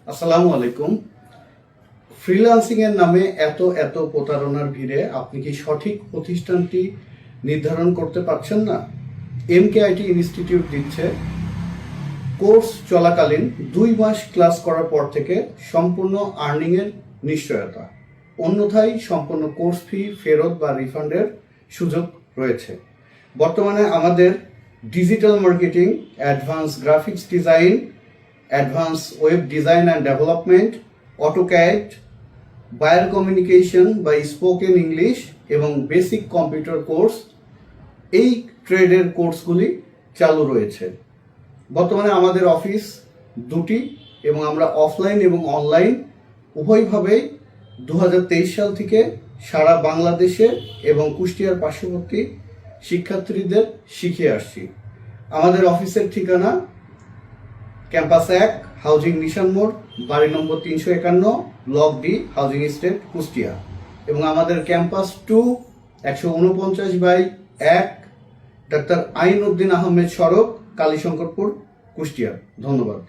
আসসালামু আলাইকুম। ফ্রিল্যান্সিং এর নামে এত এত প্রতারণার ভিড়ে আপনি কি সঠিক প্রতিষ্ঠানটি নির্ধারণ করতে পারছেন না? এমকেআইটি ইনস্টিটিউট দিচ্ছে কোর্স চলাকালীন 2 মাস ক্লাস করার পর থেকে সম্পূর্ণ আর্নিং এর নিশ্চয়তা, অন্যথায় সম্পূর্ণ কোর্স ফি ফেরত বা রিফান্ডের সুযোগ রয়েছে। বর্তমানে আমাদের digital marketing, advance graphics design, advance web design and development, AutoCAD, buyer communication বা স্পোকেন ইংলিশ এবং বেসিক কম্পিউটার কোর্স, এই ট্রেডের কোর্সগুলি চালু রয়েছে। বর্তমানে আমাদের অফিস দুটি এবং আমরা অফলাইন এবং অনলাইন উভয়ভাবেই 2023 সাল থেকে সারা বাংলাদেশে এবং কুষ্টিয়ার পার্শ্ববর্তী শিক্ষার্থীদের শিখিয়ে আসছি। আমাদের অফিসের ঠিকানা ক্যাম্পাস 1, হাউজিং নিশান মোড়, বাড়ি নম্বর 351, block D, housing estate, Kushtia. এবং আমাদের ক্যাম্পাস 2, 149/1, ডাক্তার আইনউদ্দিন আহমেদ সড়ক, কালীশঙ্করপুর, কুষ্টিয়া। ধন্যবাদ।